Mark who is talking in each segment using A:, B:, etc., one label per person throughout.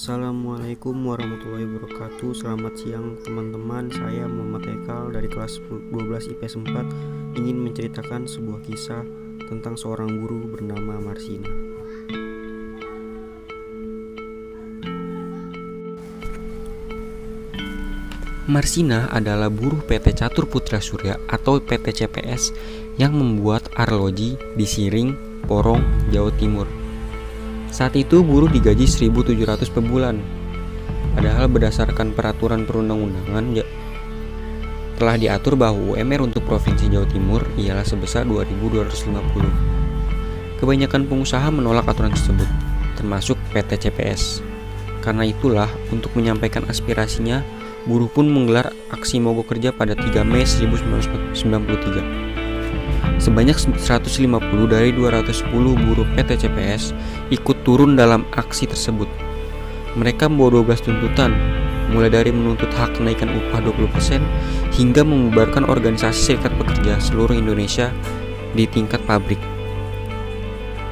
A: Assalamualaikum warahmatullahi wabarakatuh. Selamat siang teman-teman. Saya Muhammad Ekal dari kelas 12 IPS 4 ingin menceritakan sebuah kisah tentang seorang guru bernama Marsina. Marsina adalah buruh PT Catur Putra Surya atau PT CPS yang membuat arloji di Siring, Porong, Jawa Timur. Saat itu buruh digaji 1.700 per bulan. Padahal berdasarkan peraturan perundang-undangan telah diatur bahwa UMR untuk Provinsi Jawa Timur ialah sebesar 2.250. Kebanyakan pengusaha menolak aturan tersebut, termasuk PT CPS. Karena itulah, untuk menyampaikan aspirasinya, buruh pun menggelar aksi mogok kerja pada 3 Mei 1993. Sebanyak 150 dari 210 buruh PT CPS ikut turun dalam aksi tersebut. Mereka membawa 12 tuntutan, mulai dari menuntut hak kenaikan upah 20% hingga membubarkan organisasi serikat pekerja seluruh Indonesia di tingkat pabrik.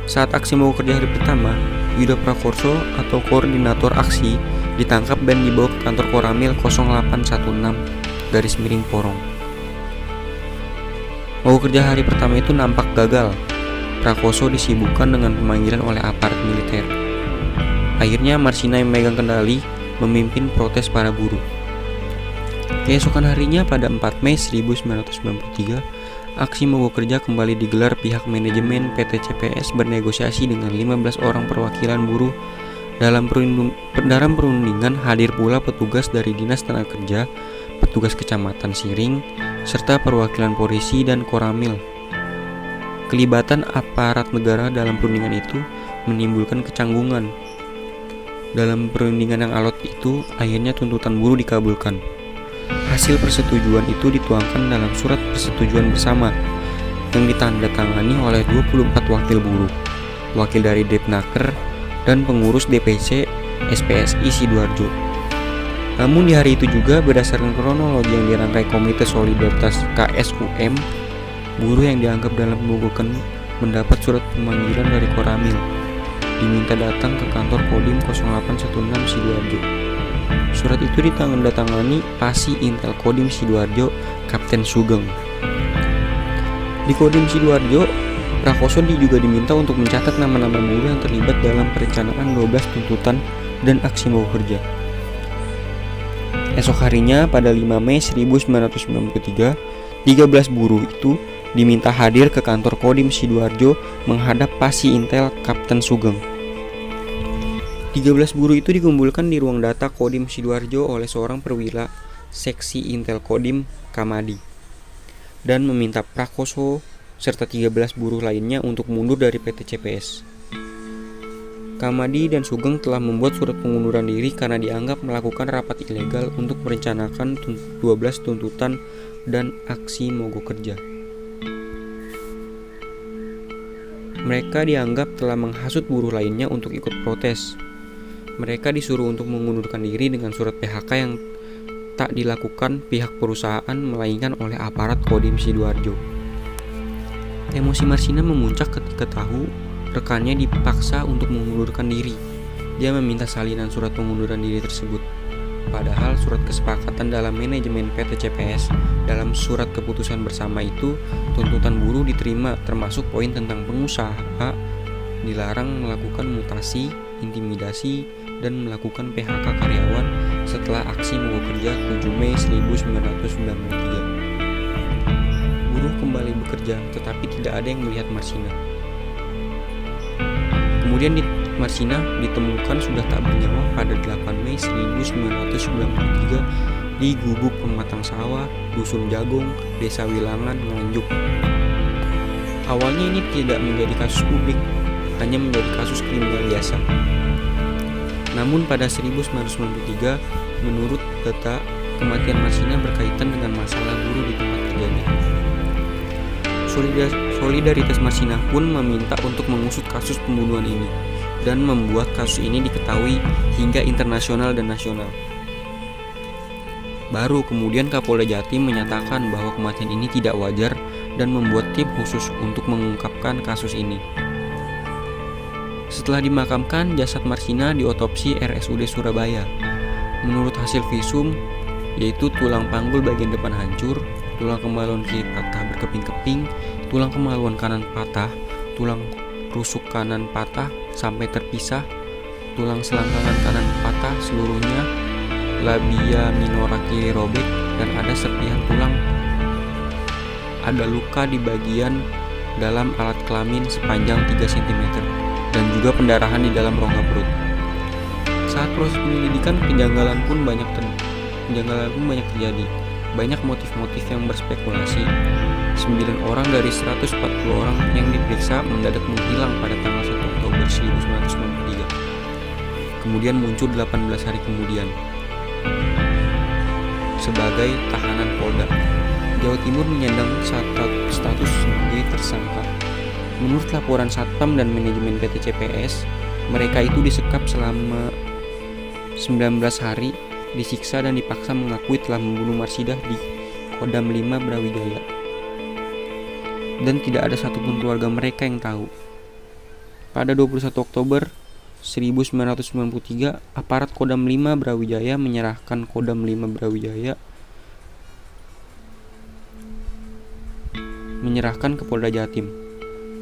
A: Saat aksi mogok kerja hari pertama, Yuda Prakorso atau koordinator aksi ditangkap dan dibawa ke kantor Koramil 0816 Porong. Mogok kerja hari pertama itu nampak gagal. Prakoso disibukkan dengan pemanggilan oleh aparat militer. Akhirnya Marsina yang memegang kendali memimpin protes para buruh. Keesokan harinya pada 4 Mei 1993, aksi mogok kerja kembali digelar. Pihak manajemen PT CPS bernegosiasi dengan 15 orang perwakilan buruh. Dalam perundingan hadir pula petugas dari Dinas Tenaga Kerja, petugas Kecamatan Siring, serta perwakilan polisi dan Koramil. Kelibatan aparat negara dalam perundingan itu menimbulkan kecanggungan. Dalam perundingan yang alot itu, akhirnya tuntutan buruh dikabulkan. Hasil persetujuan itu dituangkan dalam surat persetujuan bersama yang ditandatangani oleh 24 wakil buruh, wakil dari Depnaker, dan pengurus DPC SPSI Sidoarjo. Namun di hari itu juga, berdasarkan kronologi yang dirangkai Komite Solidaritas KSUM, buruh yang dianggap dalam pemogokan mendapat surat pemanggilan dari Koramil, diminta datang ke kantor Kodim 0816 Sidoarjo. Surat itu ditandatangani Pasi Intel Kodim Sidoarjo, Kapten Sugeng. Di Kodim Sidoarjo, Prakoso juga diminta untuk mencatat nama-nama buruh yang terlibat dalam perencanaan 12 tuntutan dan aksi mogok kerja. Esok harinya pada 5 Mei 1993, 13 buruh itu diminta hadir ke kantor Kodim Sidoarjo menghadap Pasi Intel Kapten Sugeng. 13 buruh itu dikumpulkan di ruang data Kodim Sidoarjo oleh seorang perwira seksi Intel Kodim, Kamadi, dan meminta Prakoso serta 13 buruh lainnya untuk mundur dari PT CPS. Kamadi dan Sugeng telah membuat surat pengunduran diri karena dianggap melakukan rapat ilegal untuk merencanakan 12 tuntutan dan aksi mogok kerja. Mereka dianggap telah menghasut buruh lainnya untuk ikut protes. Mereka disuruh untuk mengundurkan diri dengan surat PHK yang tak dilakukan pihak perusahaan melainkan oleh aparat Kodim Sidoarjo. Emosi Marsina memuncak ketika tahu rekannya dipaksa untuk mengundurkan diri. Dia meminta salinan surat pengunduran diri tersebut. Padahal surat kesepakatan dalam manajemen PT CPS dalam surat keputusan bersama itu, tuntutan buruh diterima, termasuk poin tentang pengusaha dilarang melakukan mutasi, intimidasi, dan melakukan PHK karyawan setelah aksi mogok kerja 7 Mei 1993. Buruh kembali bekerja, tetapi tidak ada yang melihat Marsina. Kemudian Marsina ditemukan sudah tak bernyawa pada 8 Mei 1993 di Gubuk Pematang Sawah, Dusun Jagong, Desa Wilangan, Nganjuk. Awalnya ini tidak menjadi kasus publik, hanya menjadi kasus kriminal biasa. Namun pada 1993, menurut data, kematian Marsina berkaitan dengan masalah buruh di tempat kerjanya. Solidaritas Marsina pun meminta untuk mengusut kasus pembunuhan ini dan membuat kasus ini diketahui hingga internasional dan nasional. Baru kemudian Kapolda Jatim menyatakan bahwa kematian ini tidak wajar dan membuat tim khusus untuk mengungkapkan kasus ini. Setelah dimakamkan, jasad Marsina diotopsi RSUD Surabaya. Menurut hasil visum, yaitu tulang panggul bagian depan hancur, tulang kemaluan kiri patah berkeping-keping, tulang kemaluan kanan patah, tulang rusuk kanan patah sampai terpisah, tulang selangkangan kanan patah seluruhnya, labia minora kiri robek, dan ada serpihan tulang. Ada luka di bagian dalam alat kelamin sepanjang 3 cm dan juga pendarahan di dalam rongga perut. Saat proses penyelidikan, kejanggalan pun banyak terjadi. Banyak motif-motif yang berspekulasi. 9 orang dari 140 orang yang diperiksa mendadak menghilang pada tanggal 1 Oktober 1993. Kemudian muncul 18 hari kemudian sebagai tahanan Polda Jawa Timur menyandang status sebagai tersangka. Menurut laporan Satpam dan manajemen PT CPS, mereka itu disekap selama 19 hari, disiksa dan dipaksa mengakui telah membunuh Marsidah di Kodam 5 Brawijaya. Dan tidak ada satupun keluarga mereka yang tahu. Pada 21 Oktober 1993, aparat Kodam 5 Brawijaya menyerahkan Kodam 5 Brawijaya ke Polda Jatim.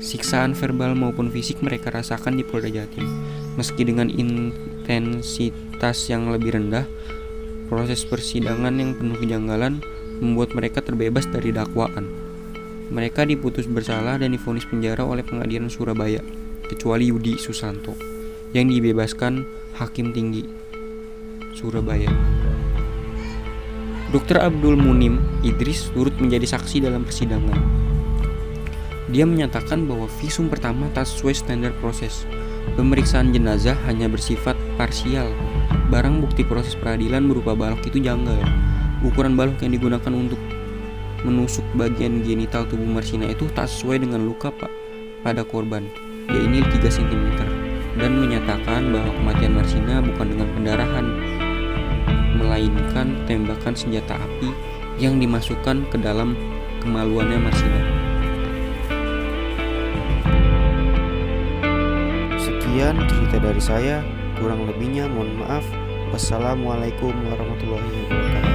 A: Siksaan verbal maupun fisik mereka rasakan di Polda Jatim. Meski dengan intensitas yang lebih rendah, proses persidangan yang penuh kejanggalan membuat mereka terbebas dari dakwaan. Mereka diputus bersalah dan divonis penjara oleh Pengadilan Surabaya, kecuali Yudi Susanto, yang dibebaskan Hakim Tinggi Surabaya. Dr. Abdul Munim Idris turut menjadi saksi dalam persidangan. Dia menyatakan bahwa visum pertama tak sesuai standar proses. Pemeriksaan jenazah hanya bersifat parsial. Barang bukti proses peradilan berupa balok itu janggal. Ukuran balok yang digunakan untuk menusuk bagian genital tubuh Marsina itu tak sesuai dengan luka pada korban, yaitu 3 cm, dan menyatakan bahwa kematian Marsina bukan dengan pendarahan, melainkan tembakan senjata api yang dimasukkan ke dalam kemaluannya Marsina.
B: Sekian cerita dari saya, kurang lebihnya mohon maaf. Wassalamualaikum warahmatullahi wabarakatuh.